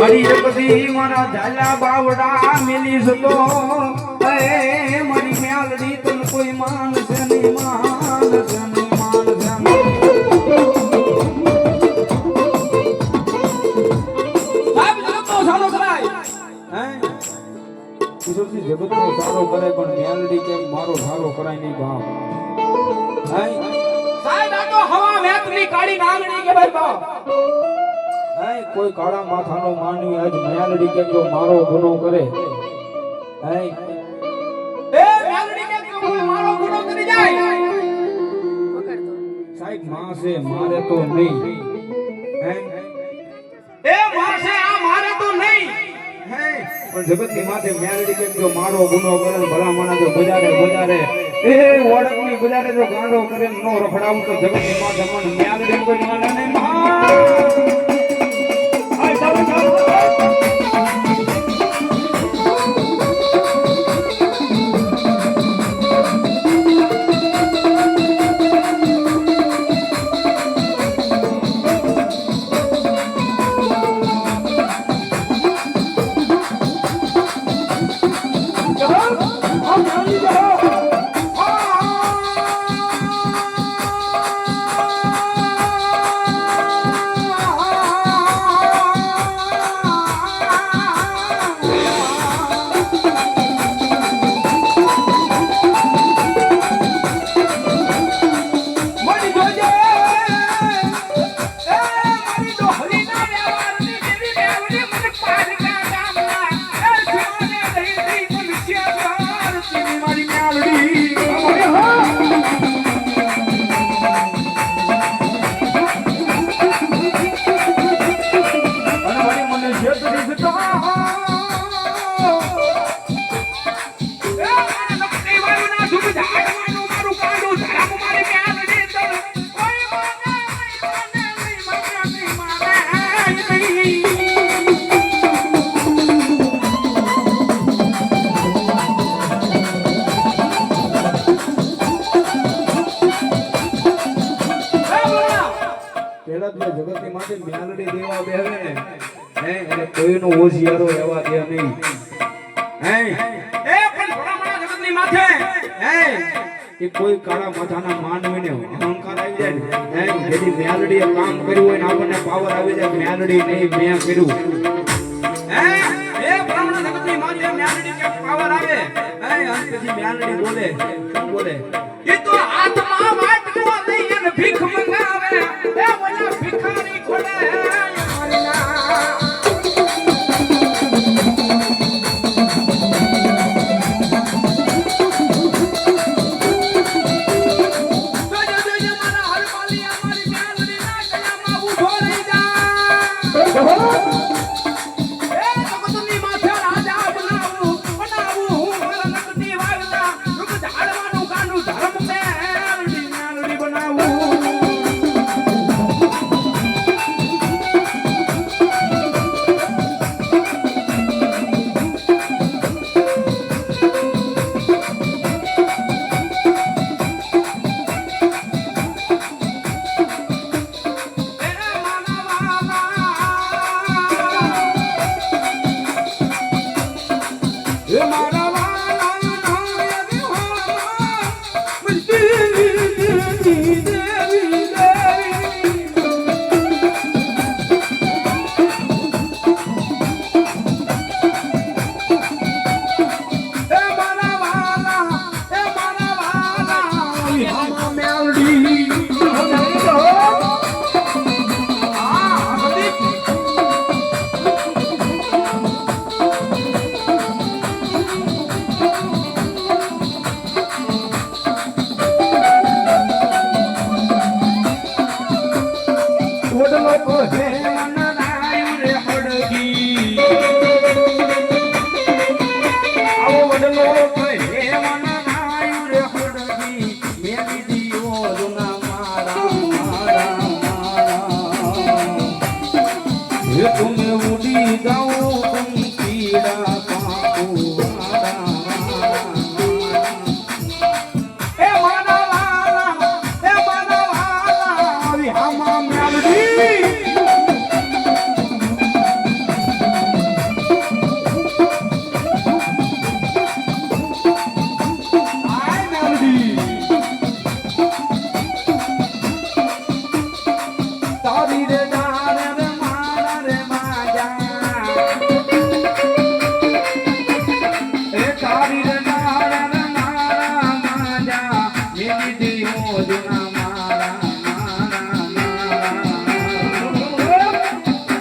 મારી એકદી મારા ઝાલા બાવડા મેલી જતો એ મારી મ્યાલડી તન કોઈ માન છે નહીં માન છે નહીં માન છે સાહેબ જગતનો સારો કરાય હે કિશોરજી જગતનો સારો કરે પણ મ્યાલડી કેમ મારો સારો કરાય નહીં બાપ હે સાહેબ આ તો હવા વેતની કાળી નાગણી કે ભાઈ બાપ કોઈ કાળા માથાનો માનવી આજ મ્યાલડી કે જો મારો ગુનો કરે હે એ મ્યાલડી કે જો મારો ગુનો કરી જાય સાહેબ માં છે મારે તો નહીં હે એ માં છે આ મારે તો નહીં હે પણ જગતની માથે મ્યાલડી કે જો મારો ગુનો કરે ભલા માણા જો ગુજારે ગુજારે એ ઓળખની ગુજારે જો ગાંડો કરે નો રખડાવું તો જગતની માથે મન મ્યાલડી કોઈ માને નહીં જગતની માથે મ્યાલડી દેવા બેહે ને હે એટલે કોઈનો હોશિયારો એવા દે નહીં હે એ પણ ભલામણા જગતની માથે હે કે કોઈ કાળા માથાના માનવીને અહંકાર આવી જાય હે જેથી મ્યાલડીએ કામ કર્યું હોય ને આપણને પાવર આવી જાય મ્યાલડી નહીં મેં કર્યું હે એ ભલામણા જગતની માથે મ્યાલડી કે પાવર આવે હે અને પછી મ્યાલડી બોલે શું બોલે એ તો હાથમાં વાટકો લઈને ભીખ મંગાવે એ ઓલા ભિખારી ખોલે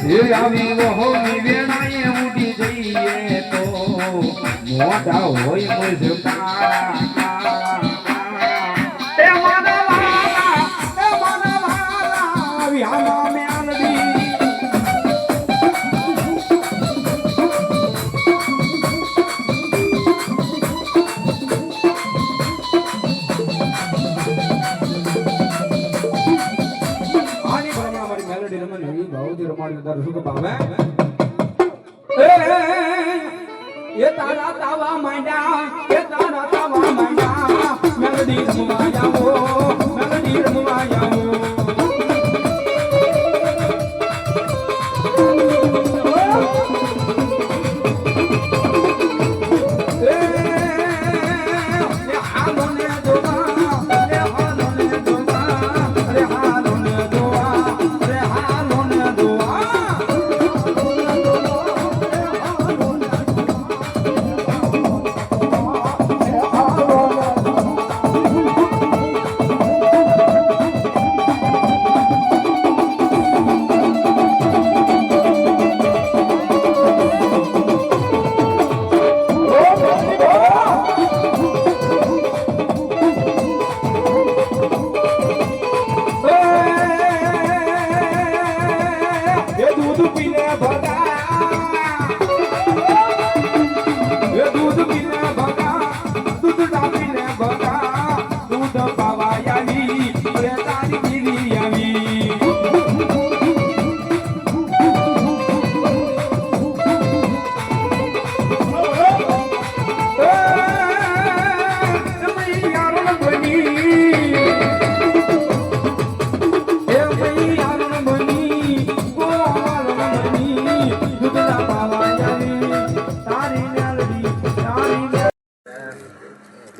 એ આવી વહોની વેળાએ ઉડી જઈએ તો મોઢા હોય મજકા એ મારા વાલા આવી આમાં મેલડી મેલડી રમણ ભાવજી રમાડી તારું શું ભાવે એ તારા તાવા માંડ્યા એ તારા તાવા માંડ્યા મેલડી રમવા જાવો મેલડી રમવા જાવો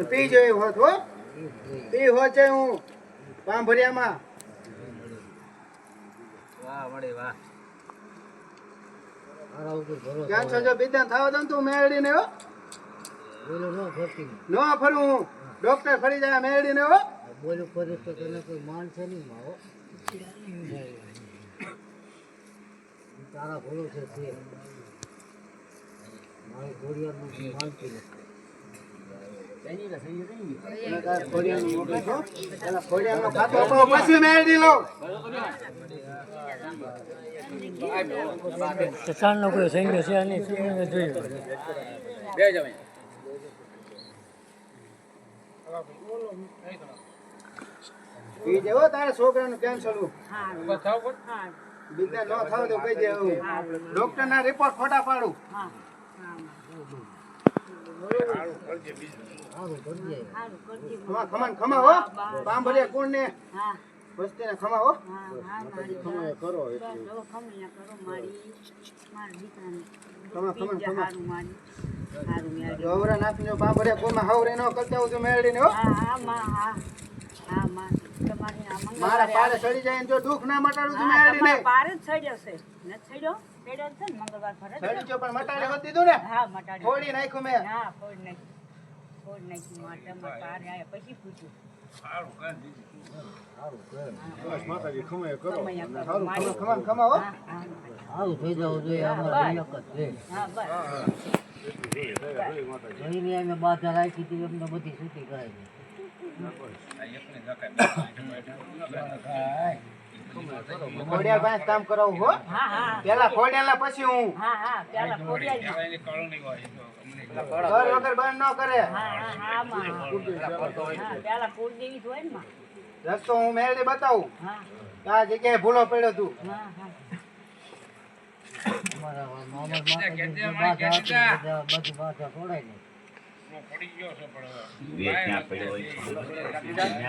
પી જોઈ હોત હો પી હોત છે હું પાંભરિયામાં ક્યાં છો જો બીજા થાવ દઉં તું મેળડી ને હો નો ફરું હું ડોક્ટર ફરી જાય મેળડી ને હો બોલું કરીશ તો તને કોઈ માનશે નહીં માવો તારા ભૂલો છે મારી ઘોડિયાનું માનતી નથી પછી મેળડી લો કિસાનનો કોઈ સૈન્ય છે નહીં જોયું એ જેવો તારા છોકરાનું કેન્સર બીજા ન થાવ તો કહી દે ડોક્ટર ના રિપોર્ટ ખોટા પાડું ખમા ખમા હો પાંભરિયા કોણ ને વસ્તી ને ખમા હો કરો ખમા ખમા ખમા ગૌરા નાખી પાંભરિયા કોણ હાવરે ન કરતા હું મેળડી ને હો મારા પારે ચડી જાય ને જો દુઃખ ના મટાડું તું મેળડી ને પારે જ ચડ્યો છે ન ચડ્યો ચડ્યો છે ને મંગળવાર ફરે ચડી ગયો પણ મટાડી હોત દીધું ને હા મટાડી ફોડી નાખ્યું મેં હા ફોડ નાખી માટે પારે આયા પછી પૂછ્યું ખમા ખમા હો આવું થઈ જવું જોઈએ અમારે નિયત જ છે હા બસ જઈને અમે બાધા રાખી હતી એમને બધી છૂટી કરાવી છે ખોડિયાર પાસે કામ કરાવું હો હા હા પેલા ખોડિયાર પછી હું હા હા પેલા ફોડ્યા ઘર વગર બંધ ન કરે હા હા હા માં હા પેલા ફોડ દેવી હોય ને માં રસ્તો હું મેળડી બતાવું હા આ જગ્યાએ ભૂલો પડ્યો તું હા હા અમારા મોહમ્મદ બાધા બધી બાધા તોડાઈ નહીં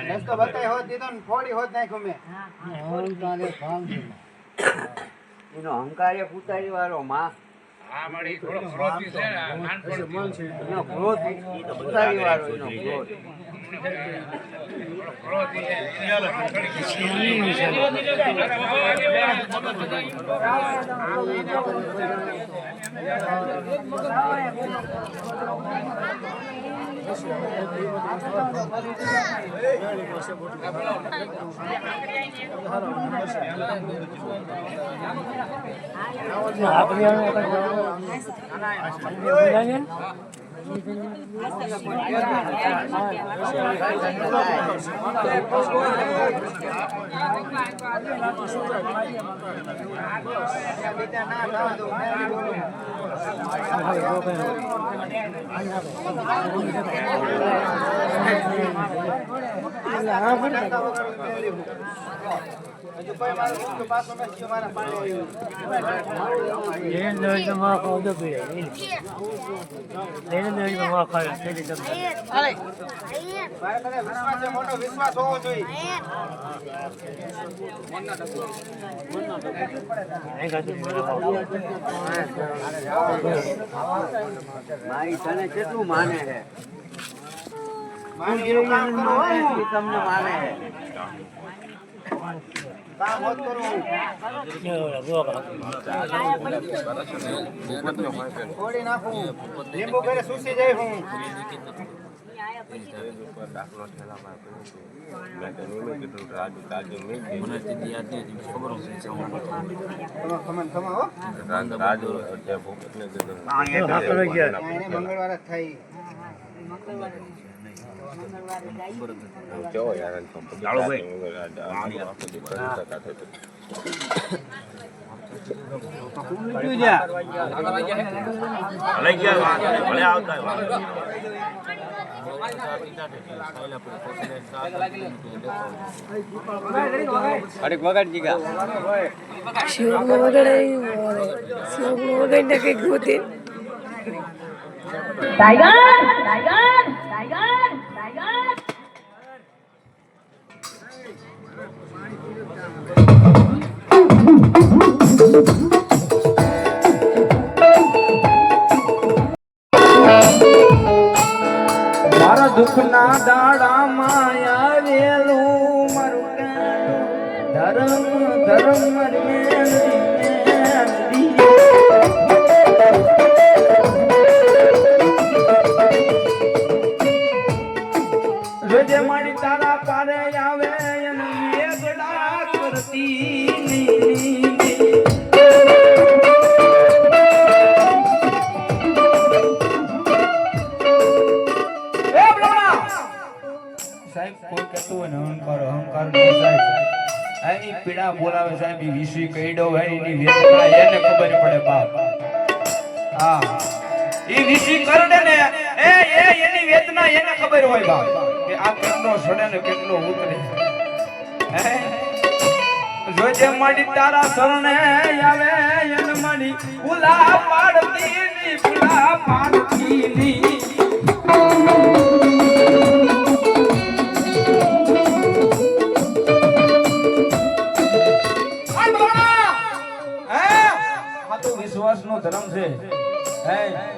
રસ્તો બતાવી હોત દીધો ને ફોડી હોત નાખ્યું મેં હા હા અહંકારે ભાંગ છે એનો અહંકાર એક ઉતારી વાળો માં એનો ક્રોધ ઉતારી વાળો એનો ક્રોધ હજુ કોઈ મારું દુઃખ પાછું નથી મારા પાણી મારા કદાચ વિશ્વાસ છે, મોટો વિશ્વાસ હોવો જોઈએ. ભાઈ તને કેટલું માને છે મારે એનું કામ કરવું હોય ને, એ તમને માને છે કામ હોત કરવું હોય. છોડી નાખું, લીંબુ ઘરે સૂસી જાય હું. ખમણ ખમા હો. એને મંગળવાર જ થાય. અરે વગાડ જીગા શિવનો વગાડને કઈક ગોતી મારા દુઃખના દાડામાં આવેલું મારું ધર્મ ધર્મ રોજે મારી તારા પારે આવે એની વેગડા કરતી સાહેબ કોઈ કહેતું હોય ને અહંકાર અહંકાર નો સાહેબ એની પીડા બોલાવે સાહેબ ઈ વિષય કઈડો હોય એની વેદના એને ખબર પડે બાપ હા ઈ વિષય કરડે ને એની વેદના એને ખબર હોય બાપ કે આ કેટલો સડે ને કેટલો ઉતરે હે જોજે માડી તારા શરણે આવે એને માડી ફૂલા પાડતી ની વિશ્વાસ નો ધર્મ છે હે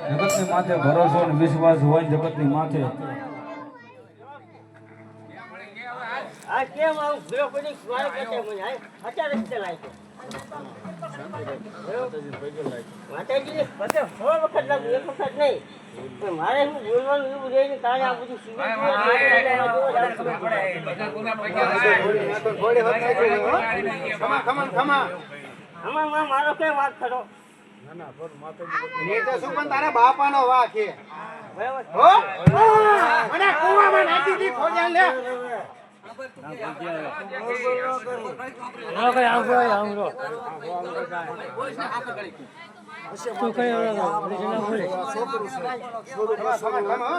જગત ની માથે ભરોસો અને વિશ્વાસ હોય જગત ની માથે આ કેમ આવું ભીરો પડી સ્વાય કરતે મને અત્યારે જ ચલાય છે માતાજી બધે 100 વખત લાગુ એક વખત નહીં પણ મારે શું બોલવાનું એવું રહે ને કારણે આ બધું થોડી ખમા ખમા ખમા. આમાં મારો કે વાત કરો ને તો શું પણ તારા બાપાનો વાક છે બરાબર હો. મને કુવામાં નાખી દી ખોજ્યા લે.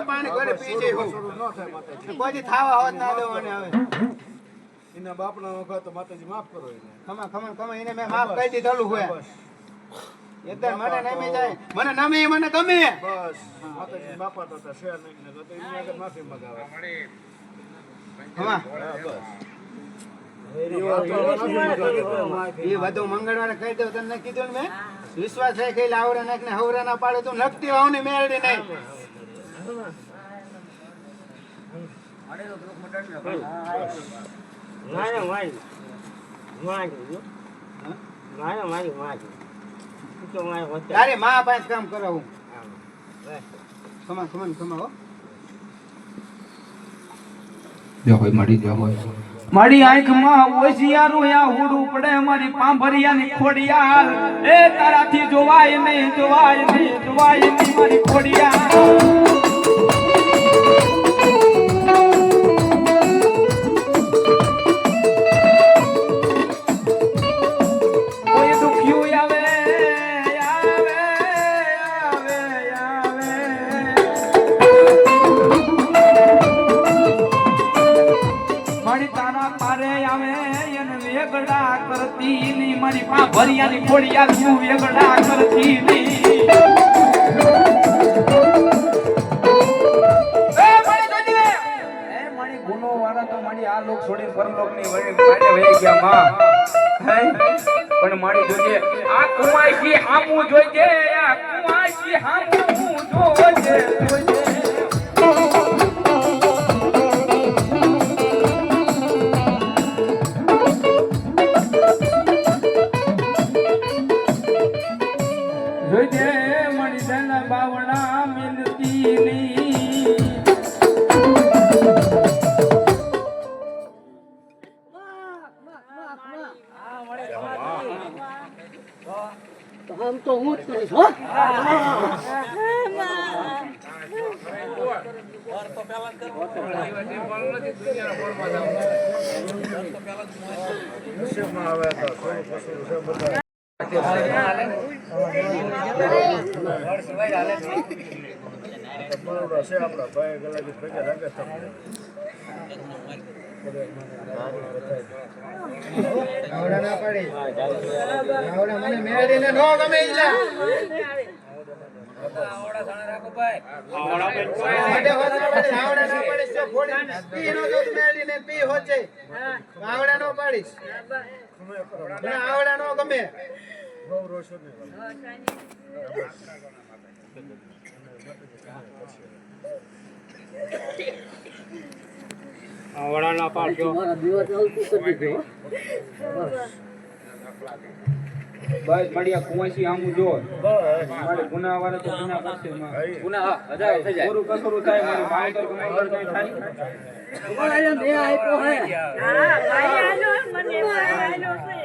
પાણી ઘરે પી જઈ હું કોઈ થાવા હોત ના દો મને હવે એના બાપના વખત માતાજી માફ કરો એને. ખમા ખમા ખમા એને મેં માફ કરી દીધેલું હોય એકદમ મને નમી જાય મને નમી મને ગમે બસ માતાજી બાપા તો હતા શેર નહીં તો એની આગળ માફી મગાવે ખમા એ બધું મંગળવારે કહી દઉં તમને કીધું ને મેં વિશ્વાસ છે કઈ લાવડે નાખ ને હવરે ના પાડે તો નકતી વાવની મેળડી નહીં તારી માં પાસે કામ કરાવું ખમા ખમા ખમા હો જો હોય મળી જો હોય મારી આંખમાં ઓશિયારું યા હુડું પડે મારી પાંભરિયાની ખોડિયાર એ તારાથી જોવાય નહીં જોવાય નહીં જોવાય નહીં મારી ખોડિયાર કોઈ દુખ્યું આવે આવે આવે આવે મારી તારા પારે આવે એને વેગડા કરતી ની મારી પાંભરિયાની ખોડિયાર હું વેગડા કરતી ની આ લોક છોડી પરલોક ની વડે વહી ગયા માં પણ મારી જોજે આ કુવાસી હામું જોજે આ કુવાસી હામું જોજે જોજે મારી જના બાવડા મિલતી ની આમ તો હું જ કરીશ હો નસીબમાં આવે તો થોડું કશું છે બધા બરોબર છે આપણા ભાઈ ગલાજી ભેગા લાગે તમને આવડા ના પાડી આવડા મને મેળીને નો ગમે ઈલા આવડા સાણે રાખો ભાઈ આવડા બે કોઈ આવડા ના પાડીશ તો ફોડી પી નો જો મેળીને પી હોજે આવડા નો પાડીશ આવડા નો ગમે બહુ રોશો નહીં આવડા ના પાડજો મારા દીવા ચાલતું કરી દીધો બસ મળ્યા કુવાસી આમું જો મારે ગુના વાળા તો ગુના કરશે ગુના હજાર થઈ જાય પૂરું કસરું થાય મારી માવતર કમાવતર કઈ થાય તમારા બે આપ્યો હે હા ભાઈ આલો મને ભાઈ આલો છે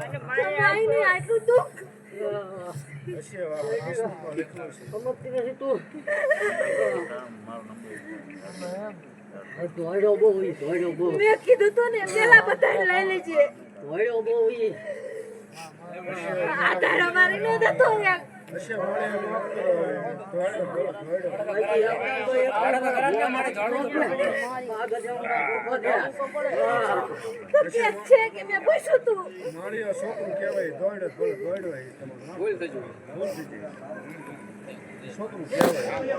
મને ભાઈ ને આટલું દુઃખ હશે વાહ લખ્યું છે સમજતી નથી તું ધોળ્યો બહુ મેં કીધું તો ને પેલા બધા લઈ લેજે ધોળ્યો બહુ આ તારા મારી નો દતો યાર હશે વાળે માફ કરો તો કે છે કે મેં પૂછ્યું તું માળીઓ છોકરું કહેવાય દોડ્યો દોડ્યો એ તમારું ભૂલ થઈ ગયું છોકરું કહેવાય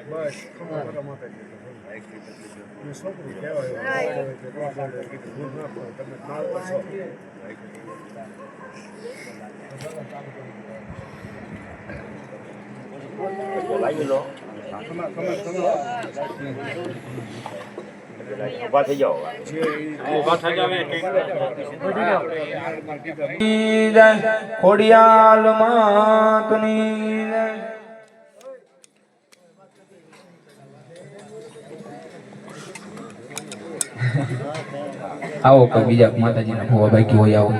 બસ ખબર માતાજી છોકરું કહેવાય ભૂલ ના કરો તમે નાળ કરશો ખોડિયાલ માતની આવો કોઈ બીજા માતાજીના ભૂવા બાકી હોય આવો